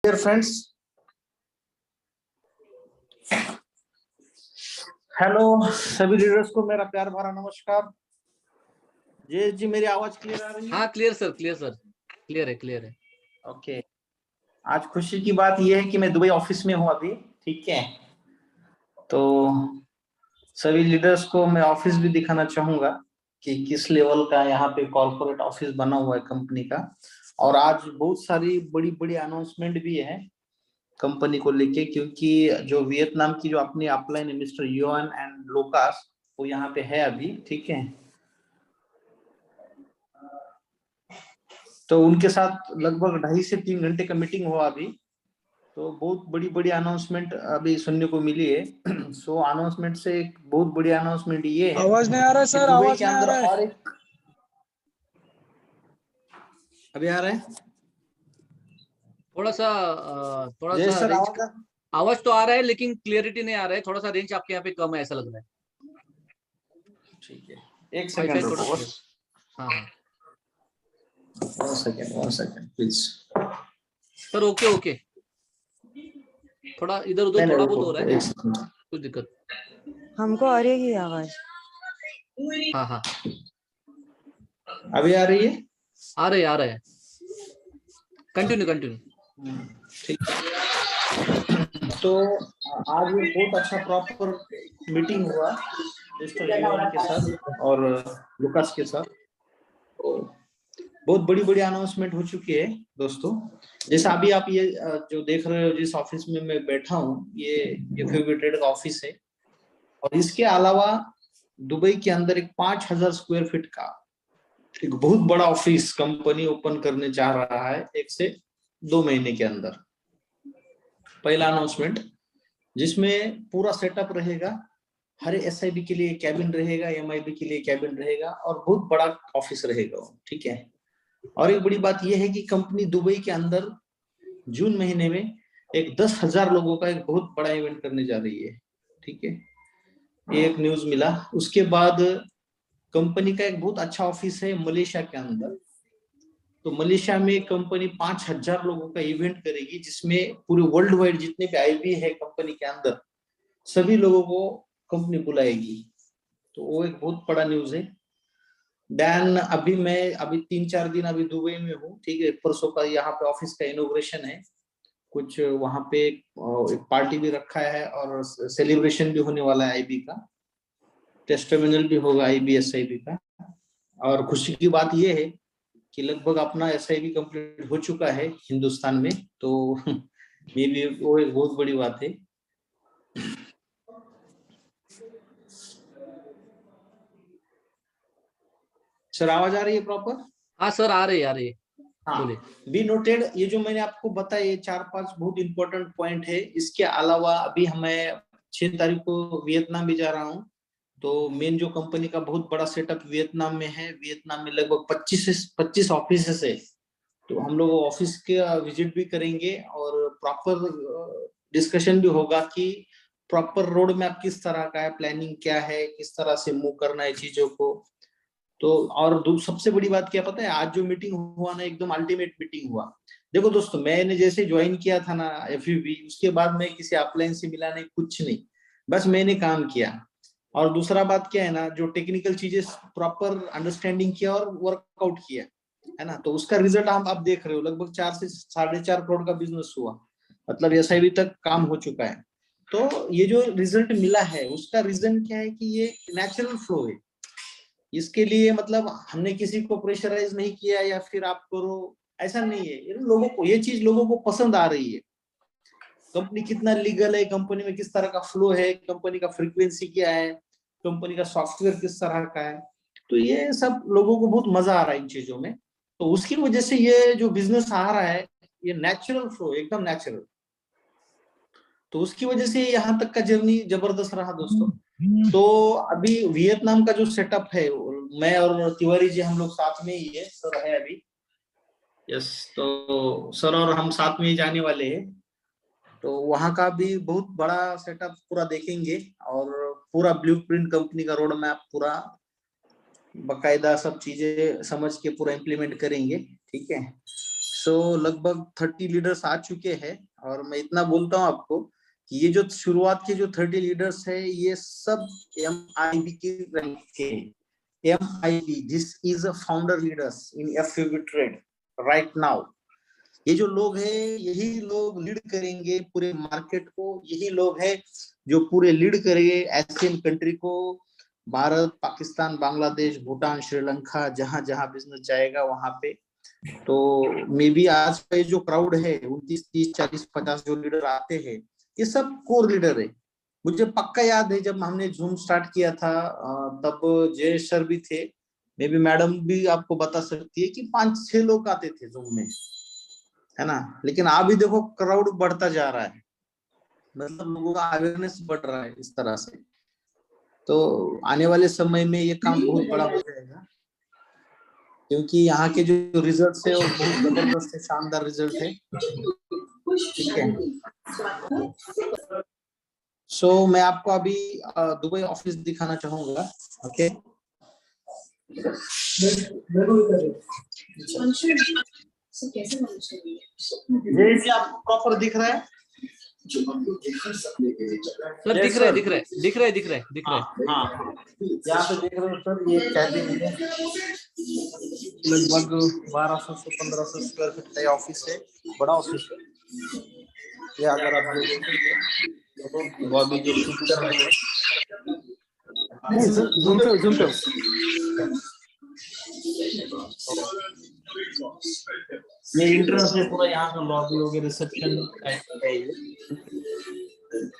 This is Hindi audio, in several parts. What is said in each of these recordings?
डियर फ्रेंड्स, हेलो सभी लीडर्स को मेरा प्यार भरा नमस्कार। जय जी, मेरी आवाज क्लियर आ रही है? हाँ, क्लियर सर, क्लियर है। ओके। आज खुशी की बात यह है कि मैं दुबई ऑफिस में हूँ अभी। ठीक है, तो सभी लीडर्स को मैं ऑफिस भी दिखाना चाहूंगा कि किस लेवल का यहाँ पे कॉर्पोरेट ऑफिस बना हुआ है कंपनी का। और आज बहुत सारी बड़ी बड़ी अनाउंसमेंट भी है कंपनी को लेके, क्योंकि जो वियतनाम की जो अपनी अपलाइन है मिस्टर योन एंड लोकास, वो यहाँ पे है अभी। ठीक है, तो उनके साथ लगभग 2.5 से 3 घंटे का मीटिंग हुआ अभी। तो बहुत बड़ी बड़ी अनाउंसमेंट अभी सुनने को मिली है। सो अनाउंसमेंट से एक बहुत बड़ी अनाउंसमेंट ये है, आवाज नहीं आ रहा है कि सर, दुबई आवाज के नहीं आ अंदर रहा है। और एक अभी आ रहा है थोड़ा सा जय सर, रेंज आवाज आवाज तो आ रहा है, लेकिन क्लियरिटी नहीं आ रहा है। थोड़ा सा रेंज आपके यहाँ पे कम है, ऐसा लग रहा है। ठीक है, एक वाईफाई सेकंड थोड़ा रुको clear। बस। हाँ, 1 सेकंड प्लीज। Sir okay. थोड़ा इधर उधर नहीं थोड़ा बहुत रुको हो रहा रुको, है, एक सेकंड। कुछ दिक्कत। हमको आ रही है आवाज। हाँ, अभी आ रही है? आ रहे हैं। कंटिन्यू। ठीक है, तो आज ये बहुत अच्छा प्रॉपर मीटिंग हुआ मिस्टर योन के साथ और लुकास के साथ। बहुत बड़ी बड़ी अनाउंसमेंट हो चुकी है दोस्तों। जैसा अभी आप ये जो देख रहे हो, जिस ऑफिस में मैं बैठा हूँ, ये फेविटेड का ऑफिस है। और इसके अलावा दुबई के अंदर एक 5,000 स्क्वायर फीट का एक बहुत बड़ा ऑफिस कंपनी ओपन करने जा रहा है 1 से 2 महीने के अंदर। पहला अनाउंसमेंट, जिसमें पूरा सेटअप रहेगा। हर एसआईबी के लिए कैबिन रहेगा, एमआईबी के लिए कैबिन रहेगा, और बहुत बड़ा ऑफिस रहेगा। ठीक है, और एक बड़ी बात यह है कि कंपनी दुबई के अंदर जून महीने में एक 10,000 लोगों का एक बहुत बड़ा इवेंट करने जा रही है। ठीक है, ये एक न्यूज मिला। उसके बाद कंपनी का एक बहुत अच्छा ऑफिस है मलेशिया के अंदर। तो मलेशिया में कंपनी 5,000 लोगों का इवेंट करेगी, जिसमें पूरे वर्ल्ड वाइड जितने भी आईबी है कंपनी के अंदर, सभी लोगों को कंपनी बुलाएगी। तो वो एक बहुत बड़ा न्यूज है। देन अभी 3-4 दिन अभी दुबई में हूँ। ठीक है, परसों का यहाँ पे ऑफिस का इनोग्रेशन है। कुछ वहां पे एक पार्टी भी रखा है और सेलिब्रेशन भी होने वाला है आईबी का। टेस्टिमोनियल भी होगा आईबीएसआईबी का। और खुशी की बात यह है कि लगभग अपना एसआईबी कंप्लीट हो चुका है हिंदुस्तान में। तो ये भी वो एक बहुत बड़ी बात है। सर आवाज आ रही है प्रॉपर? हाँ सर, आ रही है। हाँ, बोलिए। Be noted. ये जो मैंने आपको बताया, ये 4-5 बहुत इंपॉर्टेंट पॉइंट है। इसके अलावा अभी हमें 6 तारीख को वियतनाम भी जा रहा हूँ। तो मेन जो कंपनी का बहुत बड़ा सेटअप वियतनाम में है। वियतनाम में लगभग 25 ऑफिस है। तो हम लोग ऑफिस के विजिट भी करेंगे और प्रॉपर डिस्कशन भी होगा कि प्रॉपर रोड मैप किस तरह का है, प्लानिंग क्या है, किस तरह से मूव करना है चीजों को। तो और सबसे बड़ी बात क्या पता है, आज जो मीटिंग हुआ ना, एकदम अल्टीमेट मीटिंग हुआ। देखो दोस्तों, मैंने जैसे ज्वाइन किया था ना एफयूबी, उसके बाद मैं किसी अपलाइन से मिला नहीं, कुछ नहीं, बस मैंने काम किया। और दूसरा बात क्या है ना, जो टेक्निकल चीजें प्रॉपर अंडरस्टैंडिंग किया और वर्कआउट किया है ना, तो उसका रिजल्ट आप देख रहे हो। लगभग 4 से 4.5 करोड़ का बिजनेस हुआ, मतलब एसआईबी तक काम हो चुका है। तो ये जो रिजल्ट मिला है, उसका रीजन क्या है कि ये नेचुरल फ्लो है। इसके लिए मतलब हमने किसी को प्रेशराइज नहीं किया या फिर आप करो, ऐसा नहीं है। लोगों को ये चीज लोगों को पसंद आ रही है। कंपनी कितना लीगल है, कंपनी में किस तरह का फ्लो है, कंपनी का फ्रीक्वेंसी क्या है, कंपनी का सॉफ्टवेयर किस तरह का है, तो ये सब लोगों को बहुत मजा आ रहा है इन चीजों में। तो उसकी वजह से ये जो बिजनेस आ रहा है, ये नेचुरल फ्लो, एकदम नेचुरल। तो उसकी वजह से यहाँ तक का जर्नी जबरदस्त रहा दोस्तों। तो अभी वियतनाम का जो सेटअप है, मैं और तिवारी जी हम लोग साथ में ही है, सर है अभी। यस, तो सर और हम साथ में ही जाने वाले हैं। तो वहां का भी बहुत बड़ा सेटअप पूरा देखेंगे और पूरा ब्लूप्रिंट कंपनी का रोड मैप पूरा बकायदा सब चीजें समझ के पूरा इम्प्लीमेंट करेंगे। ठीक है, सो लगभग 30 लीडर्स आ चुके हैं और मैं इतना बोलता हूँ आपको कि ये जो शुरुआत के जो 30 लीडर्स है ये सब MIB के रैंक के हैं। MIB this is a founder leaders in FUB trade right now. ये जो लोग हैं यही लोग लीड करेंगे पूरे मार्केट को, यही लोग हैं जो पूरे लीड करेंगे एशियन कंट्री को, भारत, पाकिस्तान, बांग्लादेश, भूटान, श्रीलंका, जहां जहां बिजनेस जाएगा वहां पे। तो मे बी आज का ये जो क्राउड है 29, 30, 40, 50 जो लीडर आते हैं ये सब कोर लीडर है। मुझे पक्का याद है जब हमने जूम स्टार्ट किया था तब जय सर भी थे, मे बी मैडम भी आपको बता सकती है कि 5-6 लोग आते थे जूम में, है ना। लेकिन अभी देखो क्राउड बढ़ता जा रहा है, मतलब लोगों का अवेयरनेस बढ़ रहा है इस तरह से। तो आने वाले समय में ये काम बहुत बड़ा हो जाएगा क्योंकि यहाँ के जो रिजल्ट है वो बहुत जबरदस्त है, शानदार रिजल्ट है। ठीक है। सो मैं आपको अभी दुबई ऑफिस दिखाना चाहूंगा। ओके ये आपको प्रॉपर दिख रहा है सर? दिख रहा है, दिख रहा है, दिख रहा है, दिख रहा है, दिख रहा है। हाँ यहाँ पे देख रहे हो सर, ये कैबिन है, लगभग 1200 से 1500 स्क्वायर फीट का ऑफिस है, बड़ा ऑफिस है ये। अगर आप देखेंगे वो अभी जो शूट कर रहे हैं जूम पे ये इंट्रेंस है पूरा, यहाँ का लॉबी हो गया, रिसेप्शन टाइप है ये।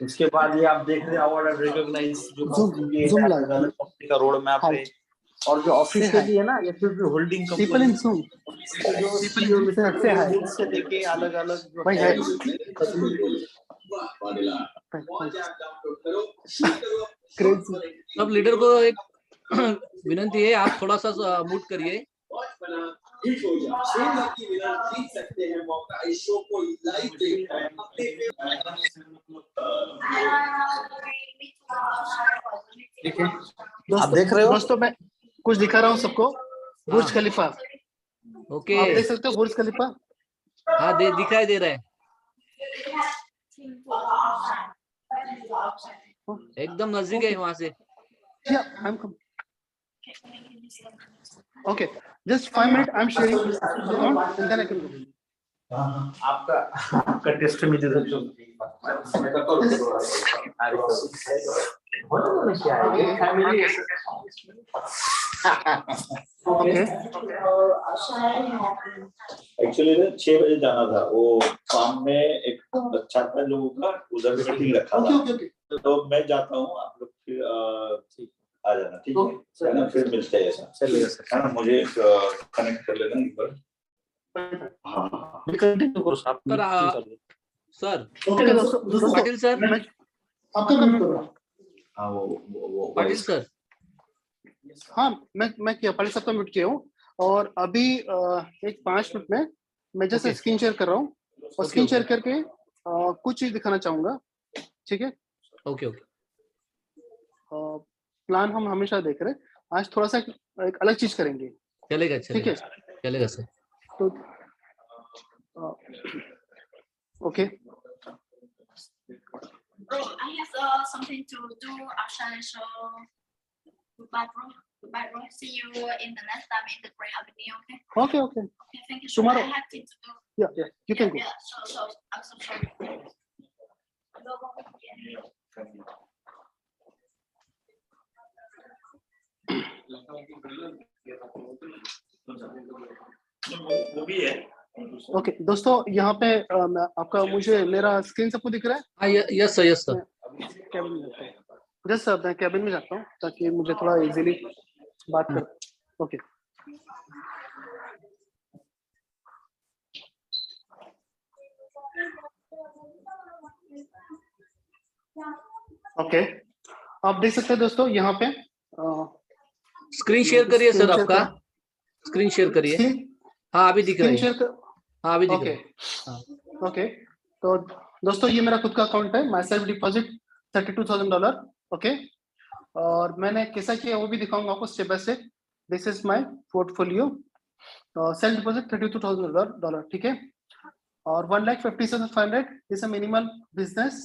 उसके बाद ये आप देख रहे हैं अवार्ड एंड रिकॉग्नाइज जो कंपनी का रोड मैप है, और जो ऑफिस के भी है ना ये फिर होल्डिंग कंपनी से लेके अलग अलग सब लीडर को एक विनंती है, आप थोड़ा सा मूड करिए। ठीक है, आप देख रहे हो दोस्तों मैं कुछ दिखा रहा हूँ सबको। बुर्ज खलीफा, ओके, आप देख सकते हो बुर्ज खलीफा। हाँ दिखाई दे रहा है, एकदम नजदीक है वहां से। Okay, just 5 minute, I am sharing account and then I can go. आपका टेस्ट में दे दो एक्चुअली ना 6 बजे जाना था, वो शाम में एक 4-5 लोगों का उधर मीटिंग रखा था। तो मैं जाता हूँ, आप लोग फिर आ जाना, ठीक है ना? फिर मिलते हैं, ऐसा चलिए है ना? मुझे कनेक्ट कर लेना एक बार। हाँ कंटिन्यू करो आप सर। ओके दोस्तों, पाटिल सर, आपका कम करो। हाँ वो पाटिल सर, हाँ मैं किया, पाटिल साहब का म्यूट किया हूँ। और अभी एक 5 मिनट में मैं जस्ट स्क्रीन शेयर कर रहा हूँ, और स्क्रीन शेयर करके कुछ चीज दिखाना चाहूंगा, ठीक है? Okay okay. प्लान हम हमेशा देख रहे हैं, आज थोड़ा सा एक अलग चीज करेंगे। चलेगा ठीक है, चलेगा सर। तो okay. I have something to do outside, so goodbye, bro. See you in the next time in the Grey Avenue, okay? Okay. Okay, thank you. Tomorrow. I have things to do. Yeah, you can go. Yeah, so I'm so sorry. वो भी है। ओके दोस्तों, यहाँ पे आपका मुझे मेरा स्क्रीन सबको दिख रहा है? हाँ यस सर। कैबिन में जाता हूँ, जस्ट मैं कैबिन में जाता हूँ ताकि मुझे थोड़ा इजीली बात कर। ओके ओके, आप देख सकते हैं दोस्तों यहाँ पे स्क्रीन शेयर करिए सर, आपका स्क्रीन शेयर करिए। हाँ अभी दिख रहा है, हाँ अभी दिख रहा है। ओके, तो दोस्तों ये मेरा खुद का अकाउंट है, माई सेल्फ डिपॉजिट $32,000। ओके, और मैंने कैसा किया वो भी दिखाऊंगा आपको step by step. This is my portfolio. Self deposit $32,000, ठीक है। और 1,50,500 is a minimal business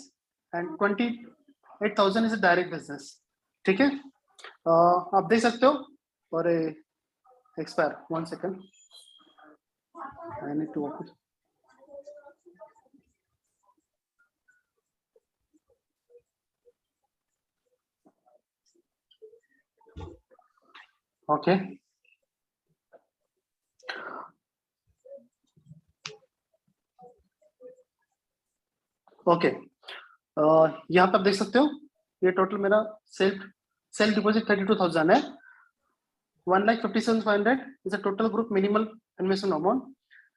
and 28,000 is a direct business, ठीक है। आप देख सकते हो। और expire 1 second, I need to open. Okay, okay, यहाँ पे आप देख सकते हो ये टोटल मेरा सेल्फ डिपॉजिट 32,000 है। 1,57,500 is a total group minimal investment amount,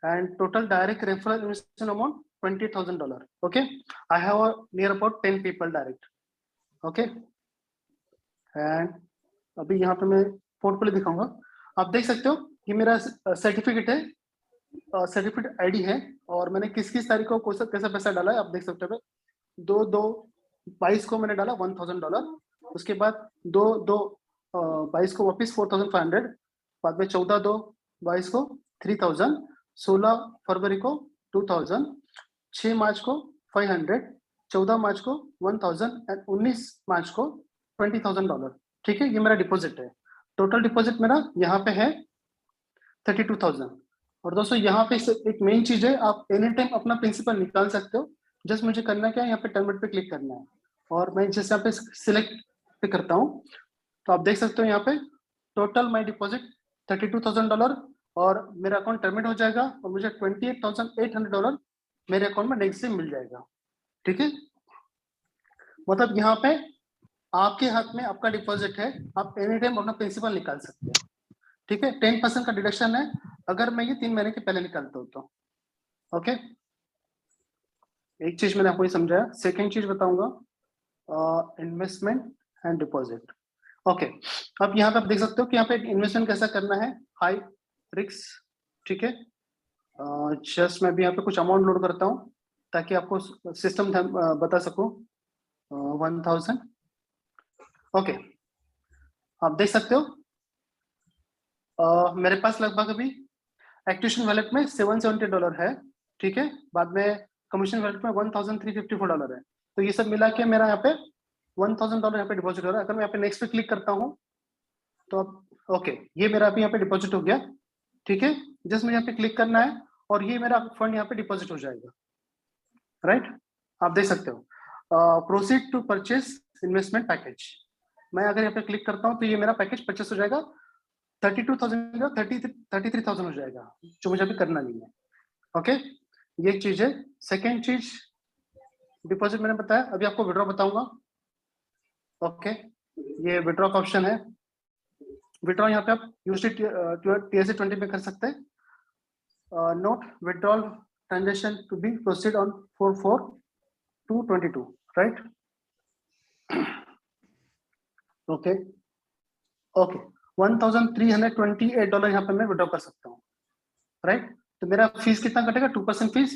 and total direct referral investment amount $20,000. Okay, I have near about 10 people direct. Okay, and अभी यहाँ पे मैं पोर्टफोलियो दिखाऊंगा। आप देख सकते हो ये मेरा सर्टिफिकेट है, सर्टिफिकेट आईडी है, और मैंने किस किस तारीख को कैसा पैसा डाला है आप देख सकते हो। 2/2/22 को मैंने डाला $1,000, उसके बाद 2/2/22 को वापस 4,500, बाद में 14/2/22 को 3,000, 16 फरवरी को 2,000, 6 मार्च को 500, 14 मार्च को 1,000 और 19 मार्च को $20,000, ठीक है। ये मेरा डिपॉजिट है। टोटल डिपॉजिट मेरा यहाँ पे है 32,000। और दोस्तों यहाँ पे एक मेन चीज है, आप एनी टाइम अपना प्रिंसिपल निकाल सकते हो। जस्ट मुझे करना क्या है, यहाँ पे टर्मिनेट पे क्लिक करना है, और मैं जैसे यहाँ पे सिलेक्ट पे करता हूँ तो आप देख सकते हो यहाँ पे टोटल माई डिपॉजिट $32,000, और मेरा अकाउंट टर्मिनेट हो जाएगा और मुझे $28,800 मेरे अकाउंट में नेक्स्ट डे मिल जाएगा, ठीक है। मतलब यहाँ पे आपके हाथ में आपका डिपॉजिट है, आप एनी टाइम अपना प्रिंसिपल निकाल सकते हैं, ठीक है। 10% का डिडक्शन है अगर मैं ये 3 महीने के पहले निकालता हूँ तो। ओके, एक चीज मैंने आपको ये समझाया। सेकेंड चीज बताऊंगा, इन्वेस्टमेंट एंड डिपॉजिट। ओके, अब यहाँ पे आप देख सकते हो कि यहाँ पे इन्वेस्टमेंट कैसा करना है, हाई रिस्क, ठीक है। जस्ट मैं भी यहाँ पे कुछ अमाउंट लोड करता हूँ ताकि आपको सिस्टम बता सकूं। 1,000, ओके, आप देख सकते हो मेरे पास लगभग अभी एक्टिवेशन वैलेट में $770 है, ठीक है। बाद में कमीशन वैलेट में $1,354 है। तो ये सब मिला के मेरा यहाँ पे $1,000 यहाँ पे डिपॉजिट हो रहा है। अगर मैं यहाँ पे नेक्स्ट पे क्लिक करता हूँ तो ओके, ये मेरा अभी यहाँ पे डिपॉजिट हो गया, ठीक है। जस्ट मुझे यहाँ पे क्लिक करना है और ये मेरा फंड यहाँ पे डिपॉजिट हो जाएगा, राइट। आप देख सकते हो proceed to purchase investment package. मैं अगर यहाँ पे क्लिक करता हूँ तो ये मेरा पैकेज परचेस हो जाएगा। 32,000 का 33,000 हो जाएगा, जो मुझे अभी करना नहीं है। ओके, ये एक चीज है। सेकेंड चीज डिपॉजिट मैंने बताया, अभी आपको विड्रॉ बताऊंगा। ओके, ये विड्रॉ का ऑप्शन है। विड्रॉ यहाँ पे आप TSE 20 में कर सकते हैं। Note withdrawal transaction to be proceed on 4/4/22, right. Okay, okay, $1,328 यहाँ पे मैं विड्रॉ कर सकता हूँ, राइट। तो मेरा फीस कितना कटेगा, 2% फीस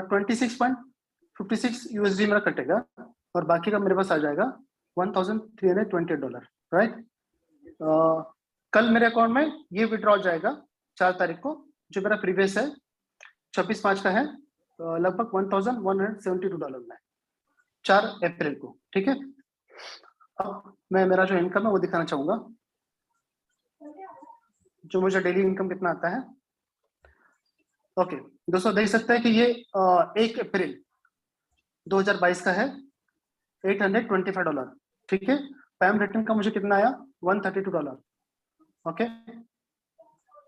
26.56 USD मेरा कटेगा, और बाकी का मेरे पास आ जाएगा $1,328, राइट। कल मेरे अकाउंट में ये विड्रॉ जाएगा 4 तारीख को, जो मेरा प्रीवियस है 26 मार्च का है, लगभग $1,172 में 4 अप्रैल को, ठीक है। अब मैं मेरा जो इनकम है वो दिखाना चाहूंगा, जो मुझे डेली इनकम कितना आता है। ओके, दोस्तों देख सकते हैं कि ये 1 अप्रैल 2022 का है, $825, ठीक है। पैम रिटर्न का मुझे कितना आया, $132, ओके।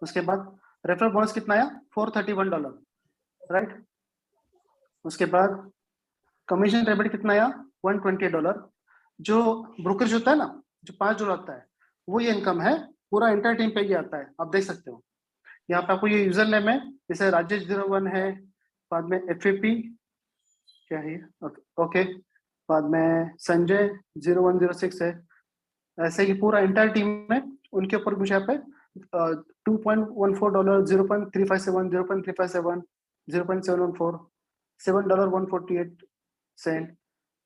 उसके बाद रेफरल बोनस कितना आया, $431, राइट। उसके बाद कमीशन रेबेट कितना आया, $128। जो ब्रोकरेज होता है ना, जो $5 आता है, वो ये इनकम है, पूरा एंटायर टीम पे ये आता है। आप देख सकते हो यहाँ पे आपको ये यूजर नेम है, जैसे राजेश 01 है, बाद में FAP क्या है, ओके, बाद में संजय 0106 है। ऐसे ही पूरा एंटायर टीम में उनके ऊपर मुझे यहाँ पे $2.14, 0.357, 0.357, 0.714, $7.148,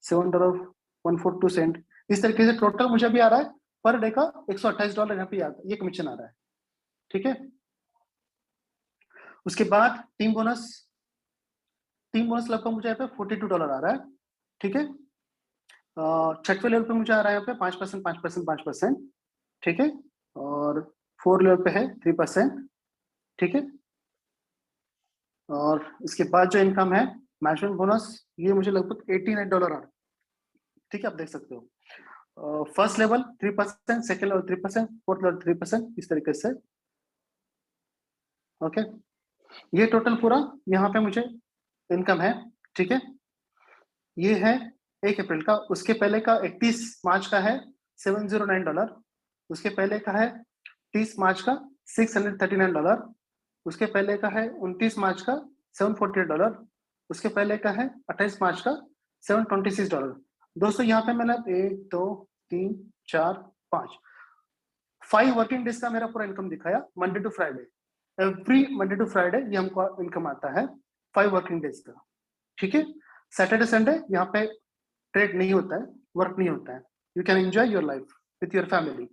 $7.142। इस तरीके से टोटल मुझे अभी आ रहा है पर डे का $128 यहाँ पे ये कमीशन आ रहा है, ठीक है। उसके बाद टीम बोनस लगभग मुझे यहाँ पे $42 आ रहा है, ठीक है। छठवें लेवल पे मुझे आ रहा है यहाँ पे 5%, ठीक है। और 4 लेवल पे है 3%, ठीक है। और इसके बाद जो इनकम है मैनेजमेंट बोनस, ये मुझे लगभग $89 आ रहा है, ठीक है, आप देख सकते हो। First level 3%, second level 3%, fourth level 3%, इस तरीके से। ओके, ये टोटल पूरा यहाँ पे मुझे इनकम है, ठीक है। ये है 1 अप्रैल का। उसके पहले का 31 मार्च का है $709। उसके पहले का है 30 मार्च का $639। उसके पहले का है 29 मार्च का $748। उसके पहले का है 28 मार्च का $726। दोस्तों यहाँ पे मैंने 1 2 3 4 5 वर्किंग डेज का मेरा पूरा इनकम दिखाया, Monday to Friday. Every Monday to Friday ये हमको इनकम आता है 5 वर्किंग डेज का, ठीक है। सैटरडे संडे यहाँ पे ट्रेड नहीं होता है, वर्क नहीं होता है। You can enjoy your life with your family.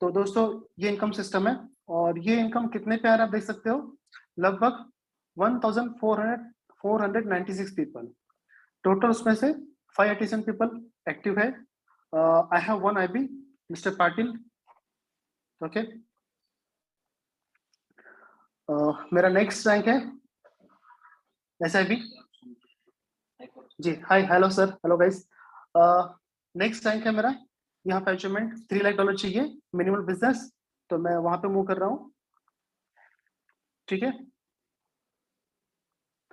तो दोस्तों ये इनकम सिस्टम है, और ये इनकम कितने पे आ रहा है आप देख सकते हो, लगभग 1496 पीपल टोटल। उसमें से 587 पीपल एक्टिव है। I have 1 IB, mister Patil, okay. मेरा नेक्स्ट रैंक है SIB जी। Hi, hello sir, hello guys. Next rank है मेरा, यहाँ पे अचीवमेंट $3 लाख चाहिए मिनिमल बिजनेस, तो मैं वहां पे मूव कर रहा हूँ, ठीक है।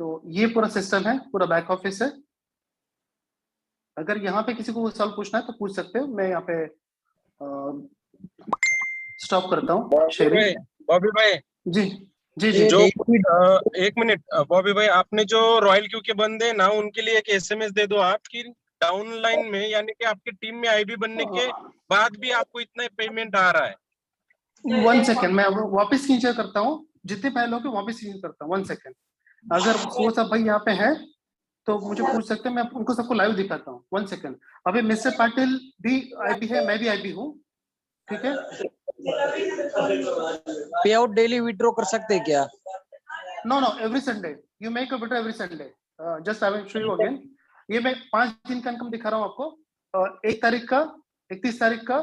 तो ये पूरा सिस्टम है, पूरा बैक ऑफिस है। अगर यहाँ पे किसी को सवाल पूछना है तो पूछ सकते हो। मैं यहाँ पे स्टॉप करता हूँ शेयरिंग। बॉबी भाई जी जी जी जो एक मिनट, बॉबी भाई आपने जो रॉयल क्यू के बंदे ना, उनके लिए एक SMS दे दो आपकी डाउन लाइन में, यानी कि आपकी टीम में IB बनने के बाद भी आपको इतना पेमेंट आ रहा है। 1 सेकेंड, मैं वापस स्क्रीन करता हूँ। जितने पहले के वापस स्क्रीन करता हूँ, 1 सेकेंड। अगर वो सब भाई यहाँ पे है तो मुझे पूछ सकते हैं, मैं उनको सबको लाइव दिखाता हूँ। 1 सेकेंड। अभी मिस्टर पाटिल भी IB है, मैं भी IB हूँ, ठीक है। पे आउट डेली विड्रॉ कर सकते हैं क्या? Know every Sunday you make a withdraw, every Sunday. Just I will show you again. ये मैं 5 दिन का इनकम दिखा रहा हूँ आपको। 1 तारीख का, 31 तारीख का,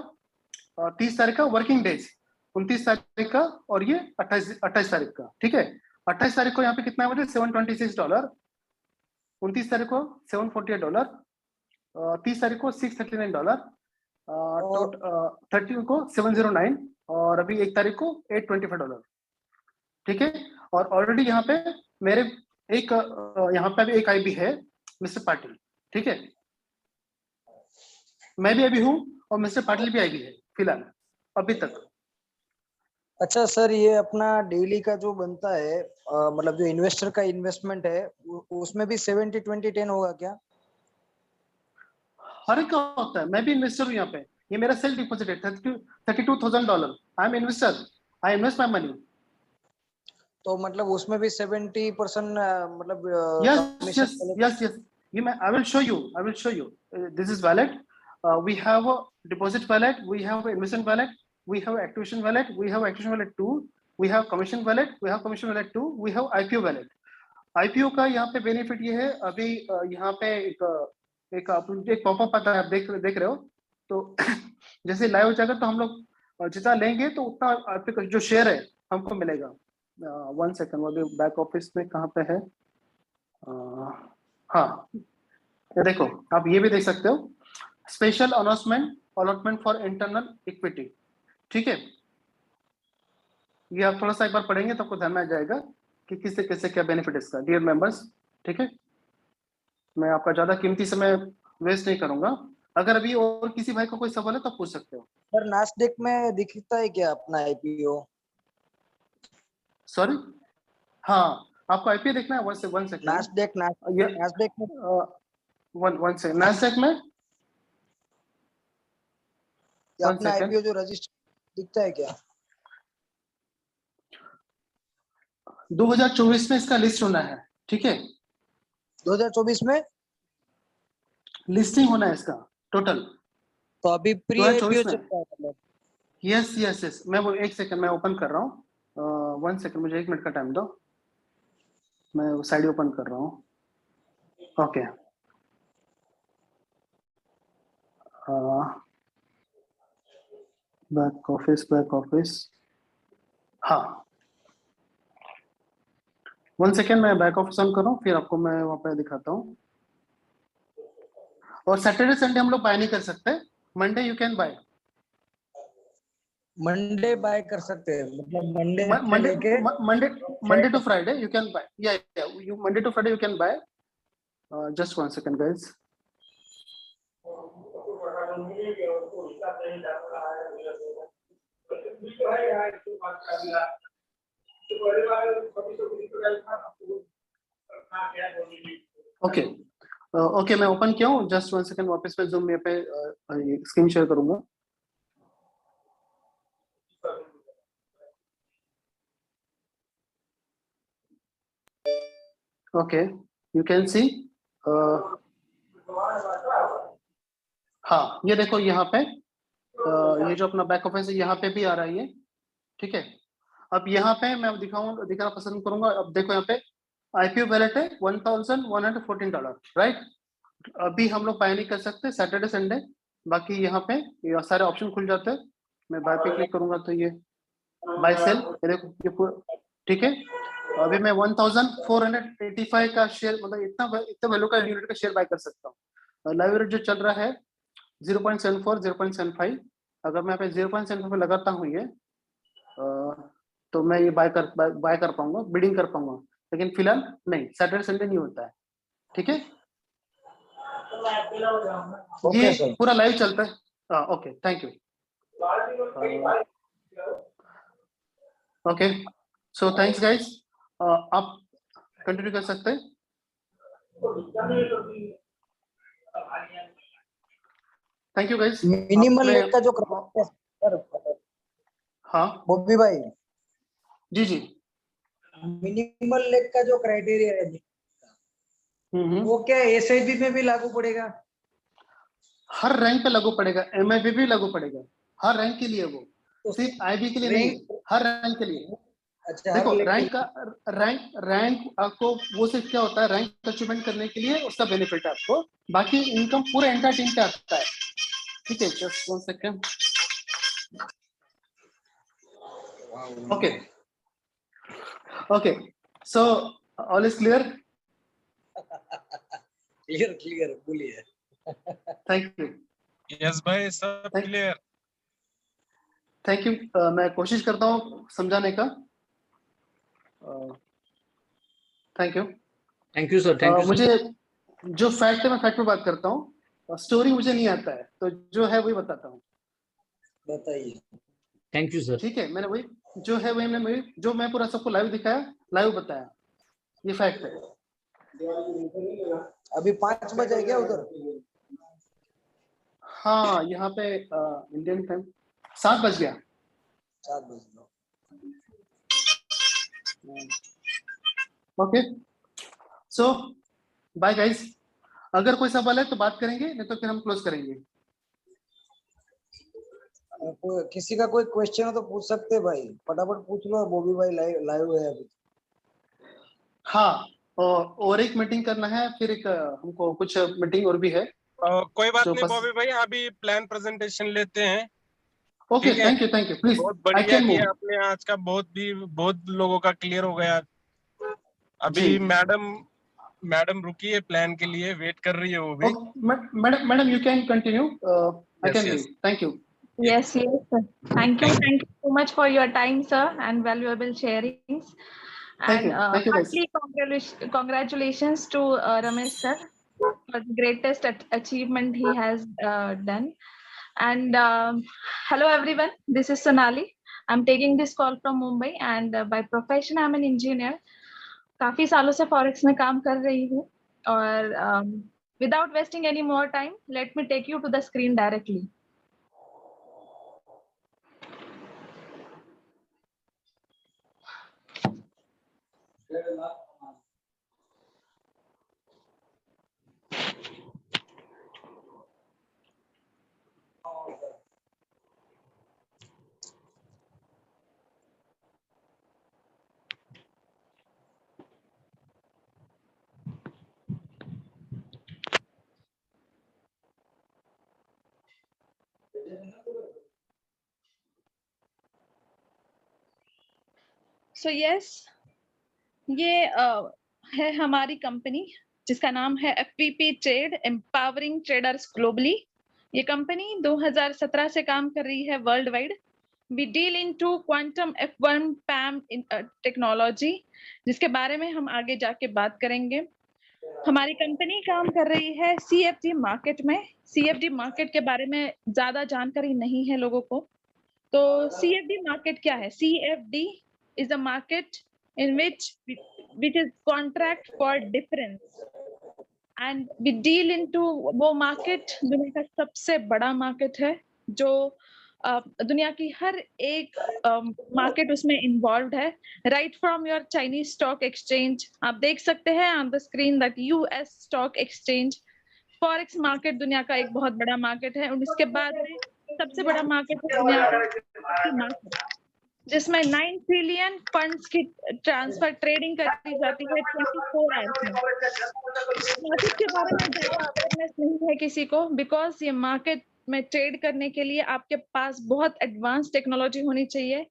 30 तारीख का वर्किंग डेज, 29 तारीख का, और ये 28 तारीख का, ठीक है। 28 तारीख को यहाँ पे कितना है मुझे $726, 29 तारीख को $748, 30 तारीख को $639, 30 को 709, और अभी 1 तारीख को $825, ठीक है। और ऑलरेडी यहाँ पे मेरे एक यहाँ पे भी एक IB है, मिस्टर पाटिल, ठीक है। मैं भी IB हूँ और मिस्टर पाटिल भी IB है फिलहाल अभी तक। अच्छा सर, ये अपना डेली का जो बनता है, मतलब जो इन्वेस्टर का इन्वेस्टमेंट है, उसमें भी 70-20-10 होगा क्या? हर एक का होता है। मैं भी इन्वेस्टर हूँ यहाँ पे। ये मेरा सेल्फ डिपॉजिट है, $32,000। I am investor, I invest my money. तो मतलब उसमें भी 70% मतलब yes ये मैं I will show you this is wallet. We have a deposit wallet, we have a investment wallet, we have activation wallet, we have activation wallet 2, we have commission wallet, we have commission wallet 2, we have IPO wallet. IPO का यहाँ पे बेनिफिट ये है, अभी यहाँ पे एक पॉपअप आता है, आप देख रहे हो। तो जैसे लाइव हो जाएगा तो हम लोग जितना लेंगे तो उतना आपके जो शेयर है हमको मिलेगा। 1 सेकंड, अभी बैक ऑफिस में कहाँ पे है? हाँ, ये देखो, आप ये भी देख सकते हो, special announcement allotment for internal equity, ठीक है। ये आप थोड़ा सा एक बार पढ़ेंगे तो आपको ध्यान में आ जाएगा कि किससे किससे क्या बेनिफिट इसका। डियर मेंबर्स, ठीक है, मैं आपका ज्यादा कीमती समय वेस्ट नहीं करूंगा। अगर अभी और किसी भाई को कोई सवाल है तो पूछ सकते हो। सर नास्डेक में दिखता है क्या अपना IPO? सॉरी, हाँ, आपको IPO देखना है? 1 सेकंड। नास्डेक में 1 सेकंड। नास्डेक में अपना IPO जो रजिस्टर दिखता है क्या? 2024 में इसका लिस्ट होना है, ठीक है। 2024 में लिस्टिंग होना है इसका टोटल। तो अभी प्री IPO चल रहा है मतलब? यस, मैं वो 1 सेकंड मैं ओपन कर रहा हूँ। 1 सेकंड, मुझे 1 मिनट का टाइम दो। मैं साइड ओपन कर रहा हूँ। ओके, बैक ऑफिस, हाँ 1 सेकेंड, मैं बैक ऑफिस ऑन कर रहा हूँ, फिर आपको मैं वहाँ पे दिखाता हूँ। और सैटरडे संडे हम लोग बाय नहीं कर सकते, Monday you can buy. Monday buy कर सकते हैं, मतलब मंडे मंडे लेके Monday to Friday you can buy, या you Monday to Friday you can buy. Just 1 second guys. Okay okay, मैं ओपन किया हूँ, जस्ट 1 सेकेंड, वापस मैं जूम में पे स्क्रीन शेयर करूंगा। ओके, यू कैन सी, हाँ ये देखो यहाँ पे ये जो अपना बैक ऑफिस है यहाँ पे भी आ रहा है ये, ठीक है। अब यहाँ पे मैं दिखाना पसंद करूंगा। अब देखो यहाँ पे आईपीओ वैलेट है $1,114, राइट। अभी हम लोग बाय नहीं कर सकते सैटरडे संडे, बाकी यहाँ पे ये सारे ऑप्शन खुल जाते हैं। मैं बाय पे क्लिक करूंगा तो ये बाय सेल, ये देखो ये पूरा, ठीक है। अभी मैं 1485 का शेयर, मतलब इतना वैल्यू का यूनिट का शेयर बाय कर सकता हूँ। लाइव रेट जो चल रहा है 0.74 0.75, अगर मैं यहाँ पे 0.75 पे लगाता हूँ ये तो मैं ये बाय कर पाऊंगा, बिडिंग कर पाऊंगा। लेकिन फिलहाल नहीं, सैटरडे संडे नहीं होता है, ठीक है। ये पूरा लाइव चलता है। Okay, thank you. Okay, so thanks guys, आप कंटिन्यू कर सकते हैं। Thank you guys. Minimal leg का जो हाँ बॉबी भाई, जी जी, मिनिमल लेग का जो क्राइटेरिया है वो क्या एसआईबी में भी लागू पड़ेगा? हर रैंक पे लागू पड़ेगा, एमआईबी भी लागू पड़ेगा, हर रैंक के लिए, वो सिर्फ आईबी के लिए नहीं, हर रैंक के लिए। अच्छा, देखो रैंक आपको वो सिर्फ क्या होता है, रैंक अचीवमेंट करने के लिए उसका बेनिफिट है आपको, बाकी इनकम पूरे एंटायर टीम पे आता है, ठीक है। Just 1 second. Okay okay, so all is clear? Clear बोलिए। Thank you. यस भाई, सब क्लियर। Thank you. मैं कोशिश करता हूँ समझाने का। Thank you sir, thank you. मुझे जो फैक्ट है मैं फैक्ट पे बात करता हूँ, स्टोरी मुझे नहीं आता है, तो जो है वही बताता हूँ। बताइए। Thank you sir. ठीक है, मैंने वही जो है वही मैंने जो मैं पूरा सबको लाइव दिखाया, लाइव बताया, ये फैक्ट है। अभी 5 बजे क्या उधर? हाँ, यहाँ पे इंडियन टाइम 7 बज गया। 7 बजे। ओके, सो बाय गाइस। अगर कोई सवाल है तो बात करेंगे, नहीं तो फिर हम क्लोज करेंगे। किसी का कोई क्वेश्चन हो तो पूछ सकते हैं भाई, फटाफट पूछ लो। बॉबी भाई लाइव है अभी। हाँ, और एक मीटिंग करना है, फिर एक हमको कुछ मीटिंग और भी है। कोई बात तो नहीं बस बॉबी भाई, अभी प्लान प्रेजेंटेशन लेते हैं। ओके, ठीक है, थैंक यू प्लीज, बहुत आई बढ़िया कैन किया मूव। आपने आज का, बहुत लोगों का क्लियर हो गया। अभी जी मैडम रुकी है, प्लान के लिए वेट कर रही है वो भी। Madam you can continue, I yes can leave, yes. Thank you. Yes, yes, sir. Thank you so much for your time, sir, and valuable sharings. And thank you guys. heartily congratulations to Ramesh sir for the greatest achievement he has done. And hello everyone, this is Sonali. I'm taking this call from Mumbai, and by profession I'm an engineer. काफी सालों से फॉरेक्स में काम कर रही हूँ, और without wasting any more time, let me take you to the screen directly. So yes, ये है हमारी कंपनी जिसका नाम है FPP trade, empowering traders globally. ये कंपनी 2017 से काम कर रही है world wide. We deal into quantum F1 PAM technology, जिसके बारे में हम आगे जाके बात करेंगे। हमारी कंपनी काम कर रही है CFD मार्केट में। CFD मार्केट के बारे में ज्यादा जानकारी नहीं है लोगों को, तो CFD मार्केट क्या है? CFD is a market in which is contract for difference, and we deal into वो मार्केट दुनिया का सबसे बड़ा मार्केट है, जो दुनिया की हर एक मार्केट उसमें इन्वॉल्व है। Right from your Chinese stock exchange, आप देख सकते हैं on the screen that US stock exchange. Forex market दुनिया का एक बहुत बड़ा मार्केट है, और इसके बाद में सबसे बड़ा मार्केट है दुनिया का मार्केट, जिसमें 9 ट्रिलियन फंड्स की ट्रांसफर ट्रेडिंग करती जाती है 24 आवर्स में। मार्केट के बारे में ज्यादा अवेयरनेस नहीं है किसी को, बिकॉज ये मार्केट में ट्रेड करने के लिए आपके पास बहुत एडवांस टेक्नोलॉजी होनी चाहिए।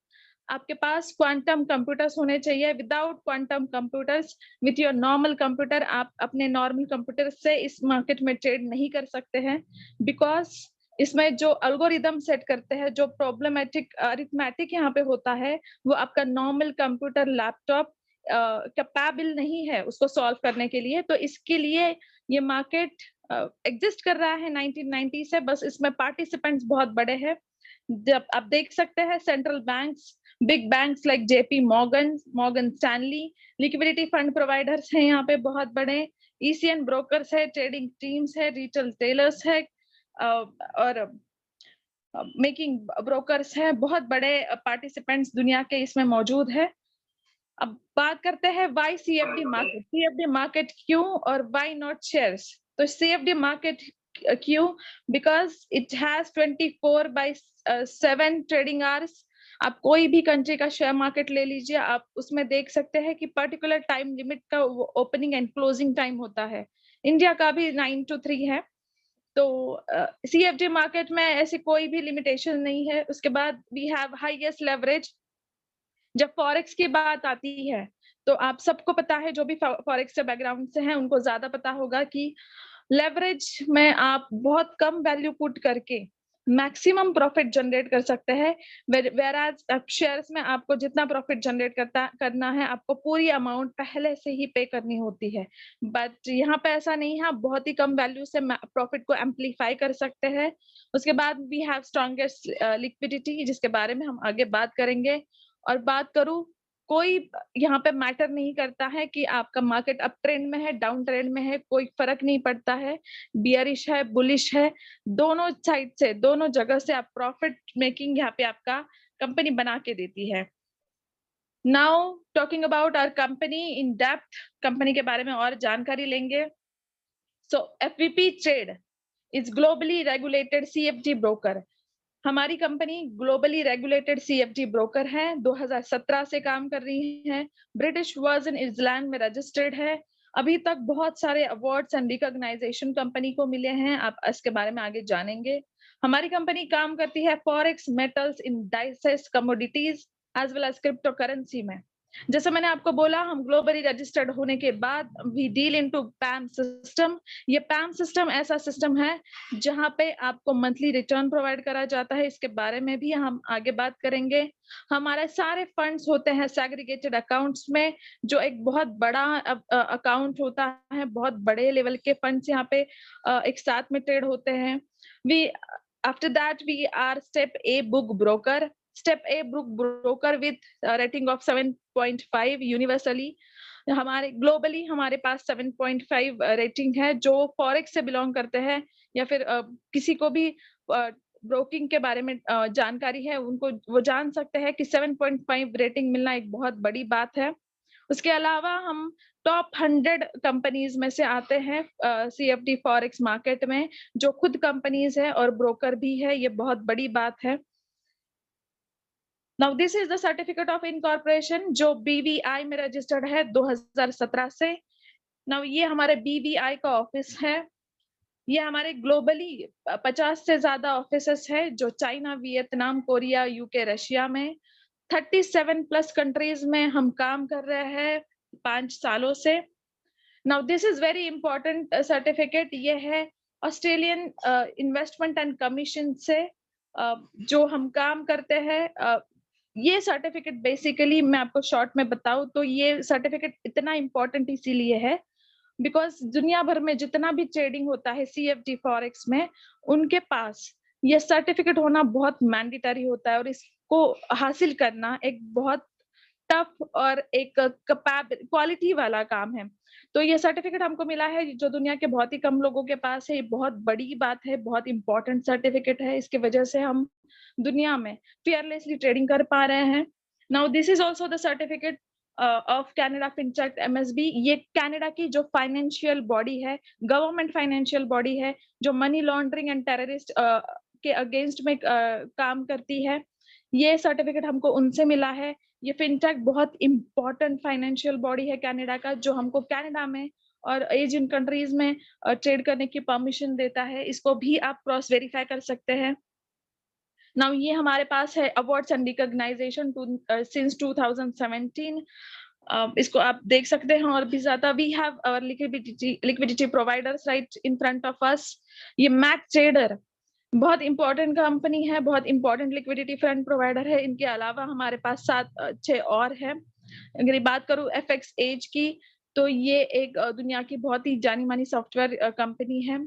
आपके पास क्वांटम कंप्यूटर्स होने चाहिए। Without quantum computers, with your normal computer, आप अपने नॉर्मल कंप्यूटर से इस मार्केट में ट्रेड नहीं कर सकते हैं, बिकॉज इसमें जो एल्गोरिदम सेट करते हैं, जो प्रॉब्लमेटिक अरिथमेटिक यहाँ पे होता है, वो आपका नॉर्मल कंप्यूटर, लैपटॉप कैपेबल नहीं है उसको सॉल्व करने के लिए। तो इसके लिए ये मार्केट एग्जिस्ट कर रहा है 1990 से, बस इसमें पार्टिसिपेंट्स बहुत बड़े हैं। जब आप देख सकते हैं central banks, big banks like JP Morgan Stanley, liquidity fund providers हैं यहाँ पे बहुत बड़े, ECN ब्रोकर्स है, ट्रेडिंग टीम्स है, रिटेल टेलर्स है, और मेकिंग ब्रोकर्स हैं। बहुत बड़े पार्टिसिपेंट्स दुनिया के इसमें मौजूद है। अब बात करते हैं why CFD market. CFD market क्यों, और वाई नॉट शेयर्स? तो CFD मार्केट क्यों? Because it has 24/7 trading hours. आप कोई भी कंट्री का शेयर मार्केट ले लीजिए, आप उसमें देख सकते हैं कि पर्टिकुलर टाइम लिमिट का ओपनिंग एंड क्लोजिंग टाइम होता है। इंडिया का भी 9 to 3 है। तो CFD मार्केट में ऐसी कोई भी लिमिटेशन नहीं है। उसके बाद वी हैव हाईएस्ट लेवरेज। जब फॉरेक्स की बात आती है, तो आप सबको पता है, जो भी फॉरेक्स से बैकग्राउंड से हैं उनको ज्यादा पता होगा कि लेवरेज में आप बहुत कम वैल्यू पुट करके मैक्सिमम प्रॉफिट जनरेट कर सकते हैं। वेराज शेयर्स में आपको जितना प्रॉफिट जनरेट करना है, आपको पूरी अमाउंट पहले से ही पे करनी होती है। बट यहाँ पे ऐसा नहीं है, आप बहुत ही कम वैल्यू से प्रॉफिट को एम्पलीफाई कर सकते हैं। उसके बाद वी हैव स्ट्रॉन्गेस्ट लिक्विडिटी, जिसके बारे में हम आगे बात करेंगे। और बात करूं, कोई यहाँ पे मैटर नहीं करता है कि आपका मार्केट अप ट्रेंड में है, डाउन ट्रेंड में है, कोई फर्क नहीं पड़ता है। बियरिश है, बुलिश है, दोनों साइड से, दोनों जगह से आप प्रॉफिट मेकिंग यहाँ पे आपका कंपनी बना के देती है। Now talking about our company in depth, company के बारे में और जानकारी लेंगे। So FPP trade is globally regulated CFD broker. हमारी कंपनी ग्लोबली रेगुलेटेड CFD ब्रोकर है, 2017 से काम कर रही है। ब्रिटिश वर्जन आइलैंड में रजिस्टर्ड है। अभी तक बहुत सारे अवार्ड्स एंड रिकॉग्नाइजेशन कंपनी को मिले हैं, आप इसके बारे में आगे जानेंगे। हमारी कंपनी काम करती है forex, metals, indices, commodities as well as crypto currency में। जैसे मैंने आपको बोला, हम ग्लोबली रजिस्टर्ड होने के बाद we deal into PAM system. ये PAM सिस्टम ऐसा सिस्टम है जहां पे आपको मंथली रिटर्न प्रोवाइड करा जाता है। इसके बारे में भी हम आगे बात करेंगे। हमारे सारे फंड्स होते हैं सेग्रीगेटेड अकाउंट्स में, जो एक बहुत बड़ा अकाउंट होता है। बहुत बड़े लेवल के फंड्स यहाँ पे एक साथ में ट्रेड होते हैं। After that we are step A book broker. Step A book broker with rating of 7.5 universally. हमारे ग्लोबली हमारे पास 7.5 रेटिंग है। जो फॉरेक्स से बिलोंग करते हैं या फिर किसी को भी ब्रोकिंग के बारे में जानकारी है, उनको वो जान सकते हैं कि 7.5 रेटिंग मिलना एक बहुत बड़ी बात है। उसके अलावा हम टॉप 100 कंपनीज में से आते हैं CFD फॉरेक्स मार्केट में, जो खुद कंपनीज है और ब्रोकर भी है। ये बहुत बड़ी बात है। Now this is the certificate of incorporation जो BVI में रजिस्टर्ड है 2017 से। Now ये हमारे BVI का ऑफिस है। ये हमारे ग्लोबली 50 से ज्यादा ऑफिसेस है, जो China, Vietnam, Korea, UK, Russia में। 37 प्लस कंट्रीज में हम काम कर रहे हैं 5 सालों से। Now this is very important certificate. ये है ऑस्ट्रेलियन इन्वेस्टमेंट एंड कमीशन से जो हम काम करते हैं। ये सर्टिफिकेट बेसिकली मैं आपको शॉर्ट में बताऊं तो ये सर्टिफिकेट इतना इम्पोर्टेंट इसीलिए है बिकॉज दुनिया भर में जितना भी ट्रेडिंग होता है CFD फॉरेक्स में, उनके पास ये सर्टिफिकेट होना बहुत मैंडेटरी होता है और इसको हासिल करना एक बहुत टफ और एक क्वालिटी वाला काम है। तो ये सर्टिफिकेट हमको मिला है जो दुनिया के बहुत ही कम लोगों के पास है। ये बहुत बड़ी बात है, बहुत इंपॉर्टेंट सर्टिफिकेट है। इसकी वजह से हम दुनिया में फियरलेसली ट्रेडिंग कर पा रहे हैं। Now this is also the certificate of Canada fintech MSB। ये कनाडा की जो फाइनेंशियल बॉडी है, गवर्नमेंट फाइनेंशियल बॉडी है, जो मनी लॉन्ड्रिंग एंड टेररिस्ट के अगेंस्ट में काम करती है। ये सर्टिफिकेट हमको उनसे मिला है। ये फिनटेक बहुत इंपॉर्टेंट फाइनेंशियल बॉडी है कनाडा का, जो हमको कनाडा में और एशियन कंट्रीज में ट्रेड करने की परमिशन देता है। इसको भी आप क्रॉस वेरीफाई कर सकते हैं। नाउ ये हमारे पास है अवार्ड्स एंड रिकॉग्नाइजेशन सिंस 2017। इसको आप देख सकते हैं और भी ज्यादा। We have our liquidity providers right in front of us. ये मैक ट्रेडर बहुत इंपॉर्टेंट कंपनी है, बहुत इंपॉर्टेंट लिक्विडिटी फंड प्रोवाइडर है। इनके अलावा हमारे पास 7-6 और है। अगर बात करूं FX एज की, तो ये एक दुनिया की बहुत ही जानी मानी सॉफ्टवेयर कंपनी है।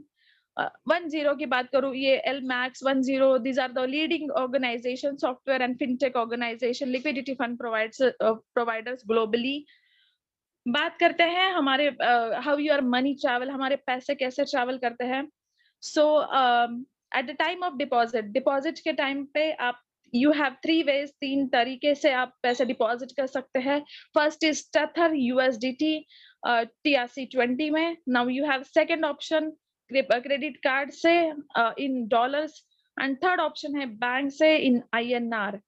10 की बात करूं, ये LMAX 10, these are the leading organization, software and fintech organization, liquidity fund providers globally। बात करते हैं हमारे how your money travel, हमारे पैसे कैसे ट्रैवल करते हैं। So at the time of deposit के टाइम पे आप you have 3 ways, 3 तरीके से आप पैसे डिपॉजिट कर सकते हैं। First is Tether USDT TRC20 में। Now you have second option credit card से in dollars, and third option है बैंक से इन INR।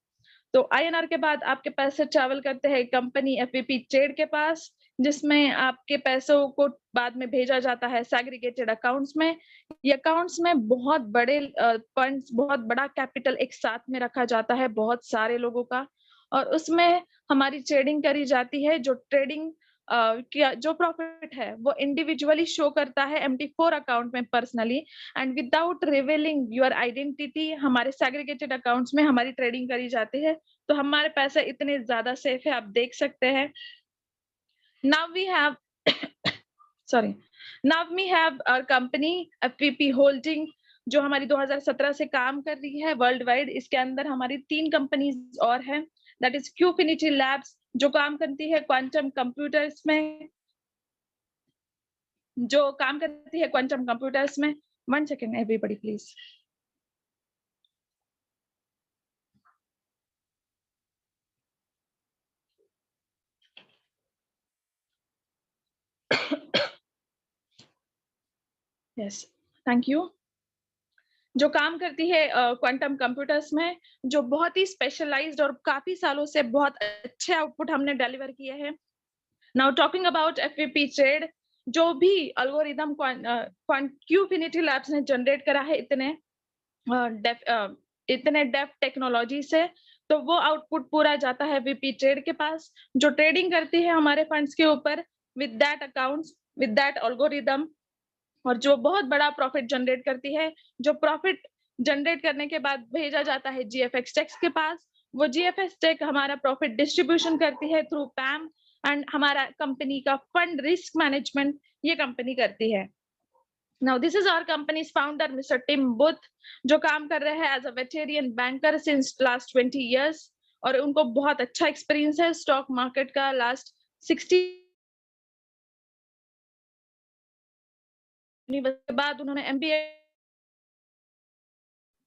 तो INR के बाद आपके पैसे ट्रैवल करते हैं कंपनी FVP ट्रेड के पास, जिसमें आपके पैसों को बाद में भेजा जाता है सेग्रीगेटेड अकाउंट्स में। ये अकाउंट्स में बहुत बड़े फंड्स, बहुत बड़ा कैपिटल एक साथ में रखा जाता है बहुत सारे लोगों का, और उसमें हमारी ट्रेडिंग करी जाती है। जो ट्रेडिंग जो प्रॉफिट है वो इंडिविजुअली शो करता है MT4 अकाउंट में personally, and without revealing your identity हमारे सेग्रीगेटेड अकाउंट्स में हमारी ट्रेडिंग करी जाती है। तो हमारे पैसे इतने ज्यादा सेफ है, आप देख सकते हैं। Now we have our company FVP Holding, जो हमारी 2017 से काम कर रही है वर्ल्ड वाइड। इसके अंदर हमारी 3 कंपनीज और हैं, दैट इज Qfinity Labs जो काम करती है क्वांटम कंप्यूटर्स में, One second everybody please। Yes, thank you. जो काम करती है क्वांटम कंप्यूटर्स में, जो बहुत ही स्पेशलाइज्ड और काफी सालों से बहुत अच्छे आउटपुट हमने डिलीवर किए हैं। Now talking about FVP trade, जो भी एल्गोरिदम Qfinity Labs ने जनरेट करा है इतने डेफ टेक्नोलॉजी से, तो वो आउटपुट पूरा जाता है VP ट्रेड के पास, जो ट्रेडिंग करती है हमारे फंड्स के ऊपर with that accounts, with that algorithm, और जो बहुत बड़ा प्रॉफिट जनरेट करती है। जो प्रॉफिट जनरेट करने के बाद भेजा जाता है GFX टेक्स के पास। वो GFX टेक हमारा प्रॉफिट डिस्ट्रीब्यूशन करती है थ्रू PAM, एंड हमारा कंपनी का फंड रिस्क मैनेजमेंट ये कंपनी करती है। Now this is our company's founder mister Tim Booth, जो काम कर रहे हैं as a veteran banker since last 20 years, और उनको बहुत अच्छा एक्सपीरियंस है स्टॉक मार्केट का लास्ट 60 के बाद उन्होंने MBA।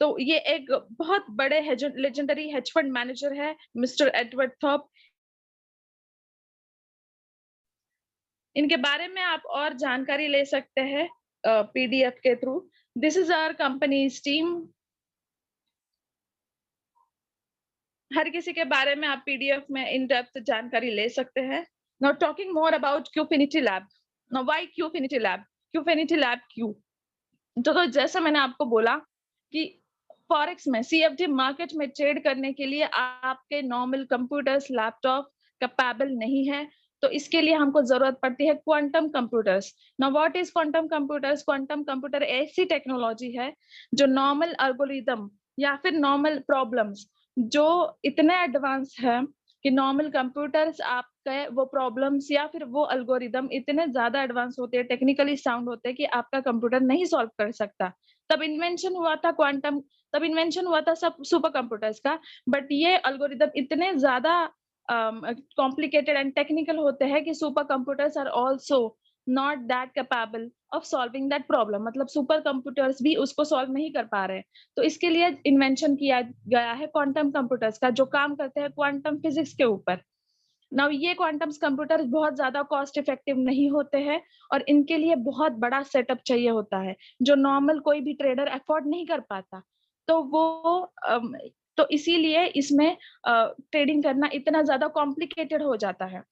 तो ये एक बहुत बड़े लेजेंडरी हेज फंड मैनेजर है मिस्टर एडवर्ड थॉप। इनके बारे में आप और जानकारी ले सकते हैं PDF के through. This is our company's team. हर किसी के बारे में आप PDF में इन डेप्थ जानकारी ले सकते हैं। Now talking more about Qfinity Lab। Now why Qfinity Lab? Qfinity Lab क्यों? तो जैसा मैंने आपको बोला कि फॉरेक्स में CFD मार्केट में ट्रेड करने के लिए आपके नॉर्मल कंप्यूटर्स लैपटॉप कैपेबल नहीं है, तो इसके लिए हमको जरूरत पड़ती है quantum computers. Now what is quantum computers? Quantum computer ऐसी टेक्नोलॉजी है जो नॉर्मल एल्गोरिदम या फिर नॉर्मल प्रॉब्लम्स जो इतने एडवांस है कि नॉर्मल कंप्यूटर्स आपके वो प्रॉब्लम्स या फिर वो एल्गोरिदम इतने ज्यादा एडवांस होते हैं, टेक्निकली साउंड होते हैं कि आपका कंप्यूटर नहीं सॉल्व कर सकता। तब इन्वेंशन हुआ था क्वांटम, तब इन्वेंशन हुआ था सब सुपर कंप्यूटर्स का। बट ये एल्गोरिदम इतने ज्यादा कॉम्प्लिकेटेड एंड टेक्निकल होते हैं कि super computers are also not that capable of solving that problem, मतलब सुपर कंप्यूटर्स भी उसको सॉल्व नहीं कर पा रहे। तो इसके लिए इन्वेंशन किया गया है क्वांटम कंप्यूटर्स का, जो काम करते हैं क्वांटम फिजिक्स के ऊपर। नाउ ये क्वांटम कंप्यूटर्स बहुत ज्यादा कॉस्ट इफेक्टिव नहीं होते हैं और इनके लिए बहुत बड़ा सेटअप चाहिए होता है जो नॉर्मल कोई भी ट्रेडर अफोर्ड नहीं कर पाता। तो वो तो इसीलिए इसमें ट्रेडिंग करना इतना ज्यादा कॉम्प्लिकेटेड हो जाता है।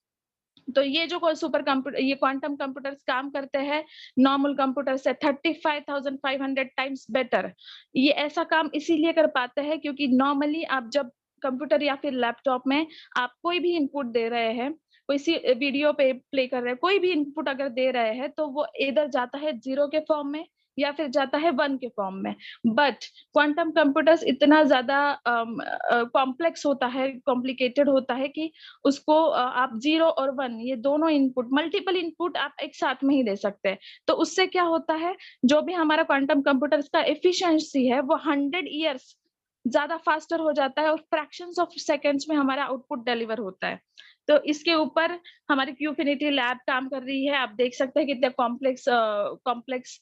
तो ये जो सुपर कंप्यूटर, ये क्वांटम कंप्यूटर्स काम करते हैं नॉर्मल कंप्यूटर से 35,500 टाइम्स बेटर। ये ऐसा काम इसीलिए कर पाते हैं क्योंकि नॉर्मली आप जब कंप्यूटर या फिर लैपटॉप में आप कोई भी इनपुट दे रहे हैं, कोई सी वीडियो पे प्ले कर रहे हैं, कोई भी इनपुट अगर दे रहे हैं तो वो इधर जाता है 0 के फॉर्म में या फिर जाता है 1 के फॉर्म में। बट क्वांटम कंप्यूटर्स इतना ज्यादा कॉम्प्लेक्स होता है, कॉम्प्लिकेटेड होता है कि उसको आप 0 और 1 ये दोनों इनपुट, मल्टीपल इनपुट आप एक साथ में ही दे सकते हैं। तो उससे क्या होता है, जो भी हमारा क्वांटम कंप्यूटर्स का एफिशिएंसी है वो 100 ईयर्स ज्यादा फास्टर हो जाता है और फ्रैक्शंस ऑफ सेकंड्स में हमारा आउटपुट डिलीवर होता है। तो इसके ऊपर हमारी क्यूफिनिटी लैब काम कर रही है। आप देख सकते हैं कितने कॉम्प्लेक्स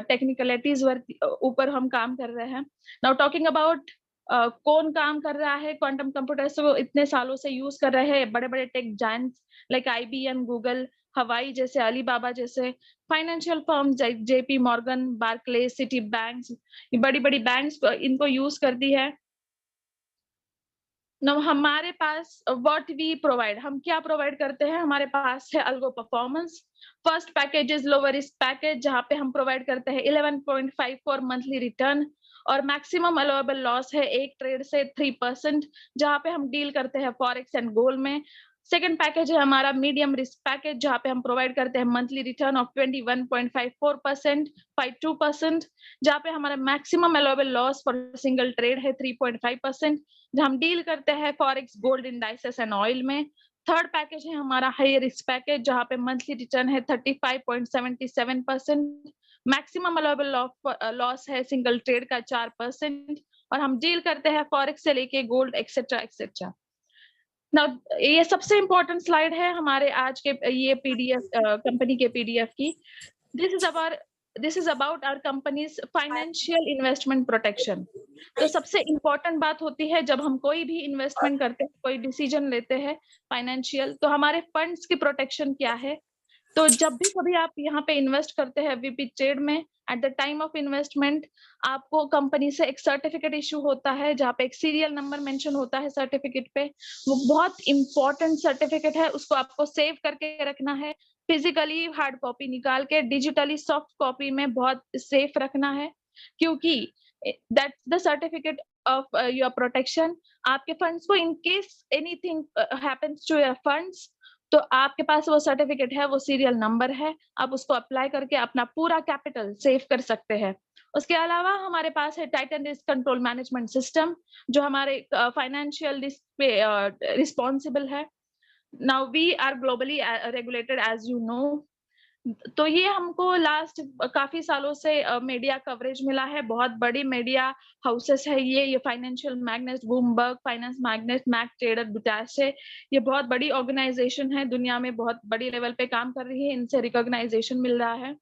टेक्निकलिटीज ऊपर हम काम कर रहे हैं। नाउ टॉकिंग अबाउट कौन काम कर रहा है क्वांटम कंप्यूटर्स को इतने सालों से यूज कर रहे हैं, बड़े बड़े tech giants like IBM, Google, Huawei जैसे, अलीबाबा जैसे financial firm, JP Morgan, Barclay, Citi banks, बड़ी बड़ी बैंक्स इनको यूज करती है। ना हमारे पास व्हाट वी प्रोवाइड, हम क्या प्रोवाइड करते हैं, हमारे पास है algo performance. First package is lower risk package, जहां पे हम प्रोवाइड करते हैं 11.54 मंथली रिटर्न और मैक्सिमम अलाउएबल लॉस है एक ट्रेड से 3%, जहां पे हम डील करते हैं फॉरेक्स एंड गोल्ड में। सेकेंड पैकेज है हमारा मीडियम रिस्क पैकेज, जहां पे हम प्रोवाइड करते हैं मंथली रिटर्न ऑफ 21.54%, 52%, जहां पे हमारा maximum allowable loss for single trade है 3.5%, जहां हम डील करते हैं forex, gold, indices and oil में। थर्ड पैकेज है हमारा हाई रिस्क पैकेज, जहां पे मंथली रिटर्न है 35.77%, मैक्सिमम अलाउएबल लॉस है सिंगल ट्रेड का 4%, और हम डील करते हैं फॉरेक्स से लेके गोल्ड एक्सेट्रा एक्सेट्रा। नाउ ये सबसे इंपॉर्टेंट स्लाइड है हमारे आज के ये PDF कंपनी के PDF की। This is about our company's financial investment protection. तो सबसे इंपॉर्टेंट बात होती है जब हम कोई भी इन्वेस्टमेंट करते हैं, कोई डिसीजन लेते हैं फाइनेंशियल, तो हमारे फंड्स की प्रोटेक्शन क्या है। तो जब भी कभी आप यहाँ पे इन्वेस्ट करते हैं VP ट्रेड में, eight the time of investment आपको कंपनी से एक सर्टिफिकेट इशू होता है जहाँ पे एक सीरियल नंबर मेंशन होता है सर्टिफिकेट पे। वो बहुत इंपॉर्टेंट सर्टिफिकेट है, उसको आपको सेव करके रखना है, फिजिकली हार्ड कॉपी निकाल के डिजिटली सॉफ्ट कॉपी में बहुत सेफ रखना है, क्योंकि that's the certificate of your protection. आपके फंड्स को in case anything happens to your funds, तो आपके पास वो सर्टिफिकेट है, वो सीरियल नंबर है, आप उसको अप्लाई करके अपना पूरा कैपिटल सेव कर सकते हैं। उसके अलावा हमारे पास है Titan risk control management system, जो हमारे फाइनेंशियल रिस्क पे रिस्पॉन्सिबल है। Now we are globally regulated as you know. तो ये हमको लास्ट काफी सालों से मीडिया कवरेज मिला है, बहुत बड़ी मीडिया हाउसेस है ये financial magnate, Bloomberg, finance magnate, Mac trader, बुटासे, ये बहुत बड़ी ऑर्गेनाइजेशन है, दुनिया में बहुत बड़ी लेवल पे काम कर रही है, इनसे रिकॉग्नाइजेशन मिल रहा है।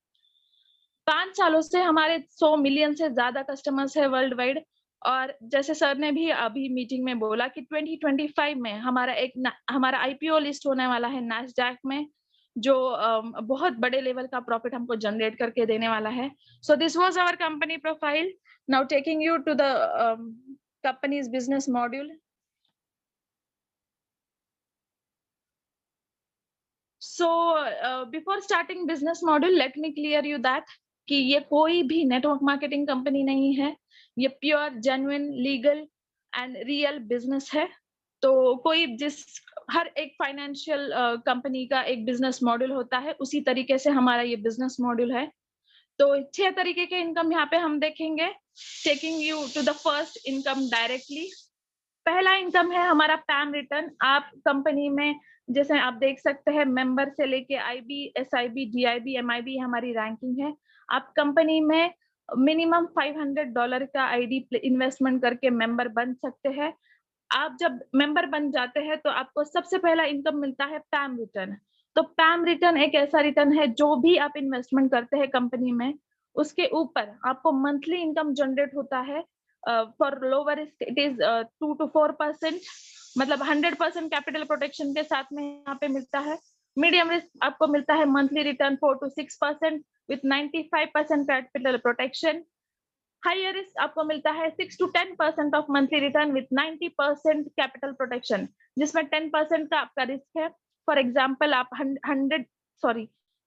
5 सालों से हमारे 100 मिलियन से ज्यादा कस्टमर्स है वर्ल्ड वाइड। और जैसे सर ने भी अभी मीटिंग में बोला कि 2025 में हमारा IPO लिस्ट होने वाला है NASDAQ में, जो बहुत बड़े लेवल का प्रॉफिट हमको जनरेट करके देने वाला है। So this was our company profile. Now taking you to the company's business module. So before starting business module, let me clear you that कि ये कोई भी नेटवर्क मार्केटिंग कंपनी नहीं है, ये pure genuine legal and real business है। तो कोई हर एक फाइनेंशियल कंपनी का एक बिजनेस मॉडल होता है, उसी तरीके से हमारा ये बिजनेस मॉडल है। तो 6 तरीके के इनकम यहाँ पे हम देखेंगे, taking you to the first income directly. पहला इनकम है हमारा पैम रिटर्न। आप कंपनी में जैसे आप देख सकते हैं, मेंबर से लेके आईबी, एसआईबी, डीआईबी, एमआईबी हमारी रैंकिंग है। आप कंपनी में मिनिमम $500 का आईडी इन्वेस्टमेंट करके मेंबर बन सकते हैं। आप जब मेंबर बन जाते हैं तो आपको सबसे पहला इनकम मिलता है पैम रिटर्न। तो पैम रिटर्न एक ऐसा रिटर्न है, जो भी आप इन्वेस्टमेंट करते हैं कंपनी में, उसके ऊपर आपको मंथली इनकम जनरेट होता है। For lower it is 2 to 4%, मतलब 100% कैपिटल प्रोटेक्शन के साथ में यहाँ पे मिलता है। मीडियम रिस्क आपको मिलता है monthly return 4 to 6% with 95% capital protection. Higher risk आपको मिलता है 6 to 10% of monthly return with 90% capital protection, जिसमें 10% का आपका रिस्क है। फॉर एग्जाम्पल आप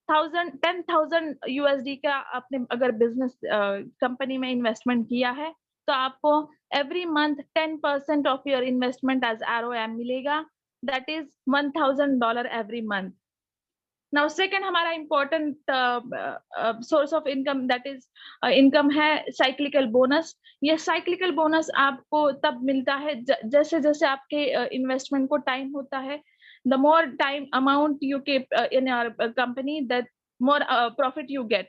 10,000 USD का आपने अगर बिजनेस कंपनी में इन्वेस्टमेंट किया है, तो आपको every month 10% of your investment as ROM मिलेगा, that is $1,000 every month. Now second हमारा important source of income, that is income है साइक्लिकल बोनस। ये साइक्लिकल बोनस आपको तब मिलता है जैसे जैसे आपके इन्वेस्टमेंट को टाइम होता है। the more time amount you keep in your company, that more profit you get.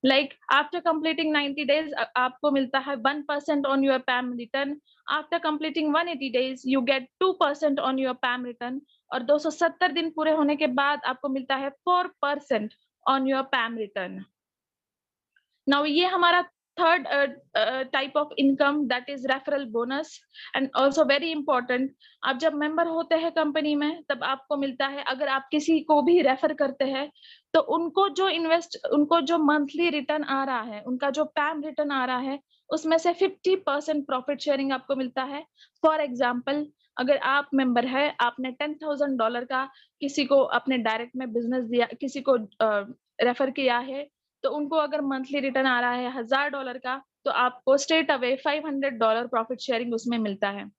Like after completing 90 days आपको मिलता है 1% on your PAM return. After completing 180 days you get 2% on your PAM return. और 270 दिन पूरे होने के बाद आपको मिलता है 4% on your PAM return. Now ये हमारा third type of income, that is referral bonus, and also very important, आप जब मेंबर होते हैं कंपनी में तब आपको मिलता है, अगर आप किसी को भी रेफर करते हैं तो उनको जो मंथली रिटर्न आ रहा है, उनका जो पैम रिटर्न आ रहा है, उसमें से 50% प्रॉफिट शेयरिंग आपको मिलता है। फॉर एग्जाम्पल, अगर आप मेंबर है, आपने $10,000 का किसी को अपने डायरेक्ट में बिजनेस दिया, किसी को रेफर किया है, तो उनको अगर मंथली रिटर्न आ रहा है $1,000 का, तो आपको स्ट्रेट अवे $500 प्रॉफिट शेयरिंग उसमें मिलता है।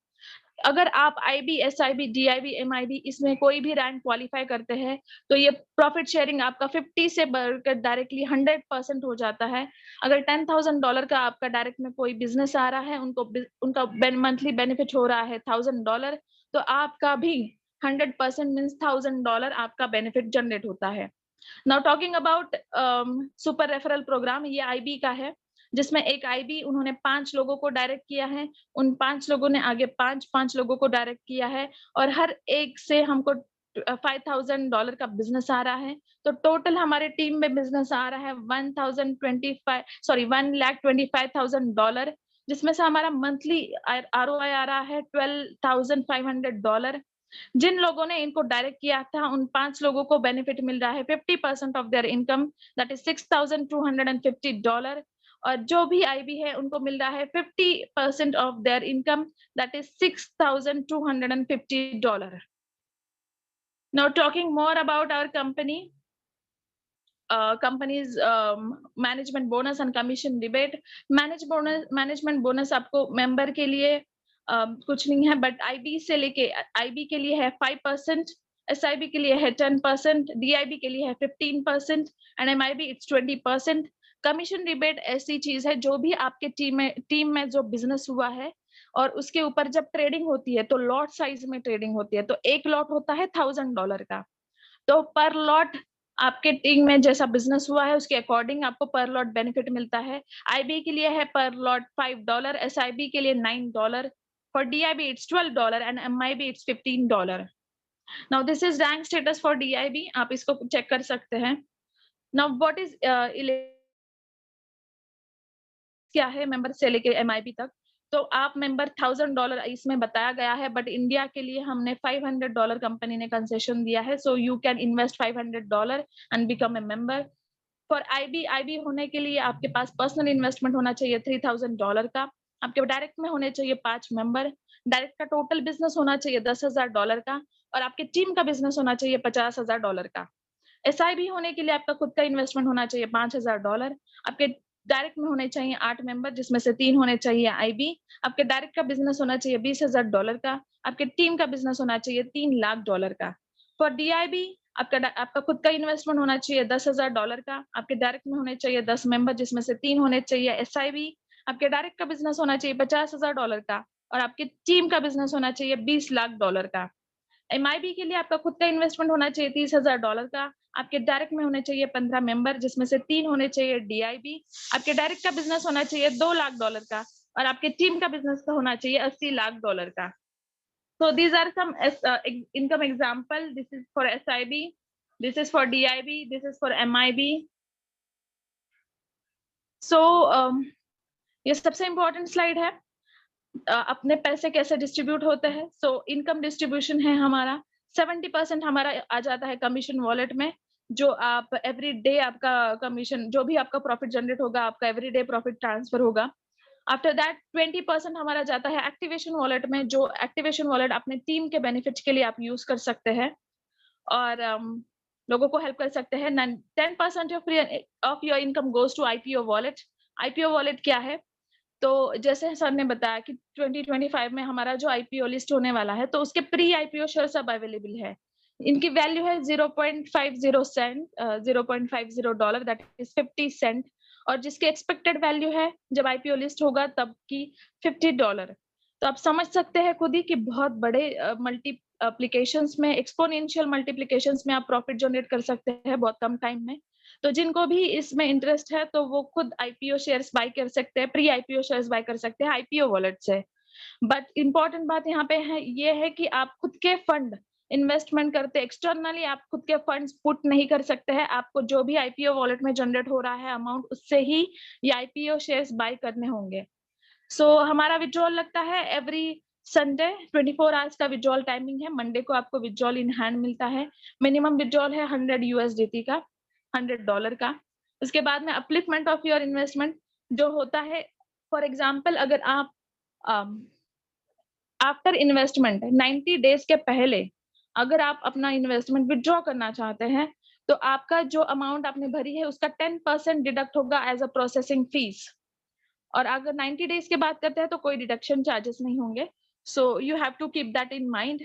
अगर आप आईबी, एसआईबी, डीआईबी, एमआईबी इसमें कोई भी रैंक क्वालिफाई करते हैं, तो ये प्रॉफिट शेयरिंग आपका 50 से बढ़कर डायरेक्टली 100% हो जाता है। अगर $10,000 का आपका डायरेक्ट में कोई बिजनेस आ रहा है, उनका मंथली बेनिफिट हो रहा है $1,000, तो आपका भी 100% मीन्स $1,000 आपका बेनिफिट जनरेट होता है। Now talking about super referral program, ये आईबी का है, जिसमें एक आईबी उन्होंने 5 लोगों को डायरेक्ट किया है, उन 5 लोगों ने आगे 5 लोगों को डायरेक्ट किया है, और हर एक से हमको $5,000 का बिजनेस आ रहा है। तो टोटल हमारे टीम में बिजनेस आ रहा है $1,25,000, जिसमें से हमारा मंथली ROI आ रहा है $12,500। जिन लोगों ने इनको डायरेक्ट किया था, उन 5 लोगों को बेनिफिट मिल रहा है 50% of their income, that is $6,250। और जो भी आईबी है, उनको मिल रहा है 50% of their income, that is $6,250। Now talking more about our company's management bonus and commission rebate. Management bonus आपको मेंबर के लिए कुछ नहीं है, बट आईबी से लेके आईबी के लिए है 5%, एसआईबी के लिए है 10%, डीआईबी के लिए है 15% and MIB it's 20%। Commission rebate ऐसी चीज है, जो भी आपके टीम में जो बिजनेस हुआ है और उसके ऊपर जब ट्रेडिंग होती है, तो लॉट साइज में ट्रेडिंग होती है, तो एक लॉट होता है $1,000 का, तो पर लॉट आपके टीम में जैसा बिजनेस हुआ है उसके अकॉर्डिंग आपको पर लॉट बेनिफिट मिलता है। आईबी के लिए है पर लॉट $5, एसआईबी के लिए $9, for DIB it's $12 and MIB it's $15. Now this is rank status for DIB, आप इसको चेक कर सकते हैं। Now what is क्या है मेंबर से लेके MIB तक, तो आप मेंबर $1,000 इसमें बताया गया है, बट इंडिया के लिए हमने $500 कंपनी ने कंसेशन दिया है, so you can invest $500 and become a member. For IB होने के लिए आपके पास पर्सनल इन्वेस्टमेंट होना चाहिए $3,000 का, आपके डायरेक्ट में होने चाहिए 5 मेंबर, डायरेक्ट का टोटल बिजनेस होना चाहिए $10,000 का, और आपके टीम का बिजनेस होना चाहिए $50,000 का। SIB होने के लिए आपका खुद का इन्वेस्टमेंट होना चाहिए $5000। आपके डायरेक्ट में होने चाहिए 8 मेंबर, जिसमें से 3 होने चाहिए IB। आपके डायरेक्ट का बिजनेस होना चाहिए $20000 का। आपके टीम का बिजनेस होना चाहिए $3 लाख का। फॉर DIB आपका खुद का इन्वेस्टमेंट होना चाहिए $10000 का। आपके डायरेक्ट में होने चाहिए 10 मेंबर, जिसमें से 3 होने चाहिए SIB। आपके डायरेक्ट का बिजनेस होना चाहिए $50000 का और आपकी टीम का बिजनेस होना चाहिए $20 लाख का। MIB के लिए आपका खुद का इन्वेस्टमेंट होना चाहिए $30000 का। आपके डायरेक्ट में होने चाहिए 15 मेंबर, जिसमें से 3 होने चाहिए DIB। आपके डायरेक्ट का बिजनेस होना चाहिए $2 लाख का और आपके टीम का बिजनेस का होना चाहिए $80 लाख का। So these are some income example. This is for SIB, this is for DIB, this is for MIB. So ये सबसे इम्पोर्टेंट स्लाइड है। अपने पैसे कैसे डिस्ट्रीब्यूट होते हैं। सो इनकम डिस्ट्रीब्यूशन है हमारा 70% हमारा आ जाता है कमीशन वॉलेट में, जो आप एवरी डे आपका कमीशन, जो भी आपका प्रॉफिट जनरेट होगा, आपका एवरी डे प्रॉफिट ट्रांसफर होगा। आफ्टर दैट 20% हमारा जाता है एक्टिवेशन वॉलेट में, जो एक्टिवेशन वॉलेट अपने टीम के बेनिफिट्स के लिए आप यूज कर सकते हैं और लोगों को हेल्प कर सकते हैं। 10% of your income goes to IPO wallet. IPO wallet क्या है? तो जैसे सर ने बताया कि 2025 में हमारा जो IPO लिस्ट होने वाला है, तो उसके प्री IPO शेयर्स अब अवेलेबल है। इनकी वैल्यू है 0.50 सेंट, $0.50, दैट इज 50 सेंट, और जिसकी एक्सपेक्टेड वैल्यू है जब IPO लिस्ट होगा तब की $50। तो आप समझ सकते हैं खुद ही कि बहुत बड़े मल्टीप्लिकेशंस में, एक्सपोनेंशियल मल्टीप्लिकेशंस में आप प्रॉफिट जनरेट कर सकते हैं बहुत कम टाइम में। तो जिनको भी इसमें इंटरेस्ट है तो वो खुद IPO शेयर्स बाय कर सकते हैं, प्री IPO शेयर्स बाय कर सकते हैं IPO वॉलेट से। बट इम्पॉर्टेंट बात यहाँ पे है ये है कि आप खुद के फंड इन्वेस्टमेंट करते, एक्सटर्नली आप खुद के फंड्स पुट नहीं कर सकते हैं। आपको जो भी IPO वॉलेट में जनरेट हो रहा है अमाउंट, उससे ही ये IPO शेयर्स बाय करने होंगे। सो हमारा विड्रॉल लगता है एवरी संडे, 24 आवर्स का विड्रॉल टाइमिंग है। मंडे को आपको विड्रॉल इन हैंड मिलता है। मिनिमम विड्रॉल है $100 USDT का, $100 का। उसके बाद में अपलिफ्टमेंट ऑफ योर इन्वेस्टमेंट जो होता है, फॉर एग्जाम्पल अगर आप आफ्टर इन्वेस्टमेंट 90 डेज के पहले अगर आप अपना इन्वेस्टमेंट विड्रॉ करना चाहते हैं, तो आपका जो अमाउंट आपने भरी है उसका 10% डिडक्ट होगा एज अ प्रोसेसिंग फीस। और अगर 90 डेज के बाद करते हैं तो कोई डिडक्शन चार्जेस नहीं होंगे। So you have to keep that in mind.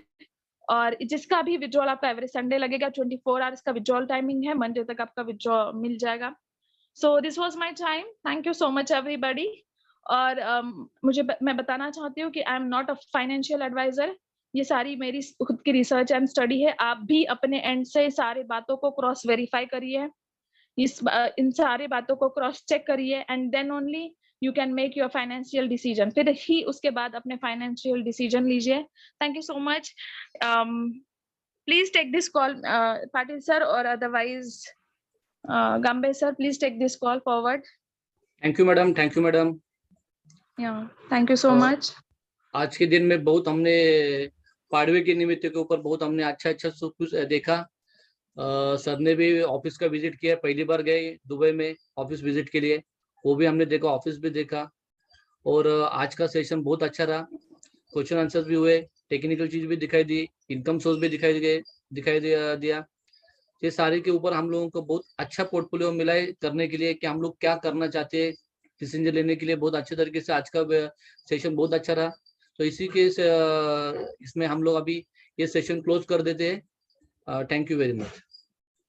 और जिसका भी विड्रॉल आपका एवरी संडे लगेगा, 24 आवर्स का विड्रॉल टाइमिंग है, मंडे तक आपका विड्रॉ मिल जाएगा। So this was my time, thank you so much everybody. और मैं बताना चाहती हूँ कि I am not a financial adviser. ये सारी मेरी खुद की रिसर्च एंड स्टडी है। आप भी अपने एंड से सारी बातों को क्रॉस वेरीफाई करिए, इन सारी बातों को क्रॉस चेक करिए, and then only you can make your financial decision। फिर ही उसके बाद अपने financial decision लीजिए। Thank you so much। Please take this call, Patil sir, or otherwise Gambe sir, please take this call forward। Thank you madam, thank you madam। Yeah, thank you so much। आज के दिन में बहुत हमने पाड़वे के निमित्त के ऊपर बहुत हमने अच्छा सब कुछ देखा। सर ने भी ऑफिस का विजिट किया, पहली बार गए दुबई में ऑफिस विजिट के लिए, वो भी हमने देखा, ऑफिस भी देखा। और आज का सेशन बहुत अच्छा रहा, क्वेश्चन आंसर भी हुए, टेक्निकल चीज भी दिखाई दी, इनकम सोर्स भी दिखाई दिया। ये सारे के ऊपर हम लोगों को बहुत अच्छा पोर्टफोलियो मिला है करने के लिए कि हम लोग क्या करना चाहते हैं, डिसीजन लेने के लिए बहुत अच्छे तरीके से आज का सेशन बहुत अच्छा रहा। तो इसी के इसमें हम लोग अभी ये सेशन क्लोज कर देते हैं। Thank you very much.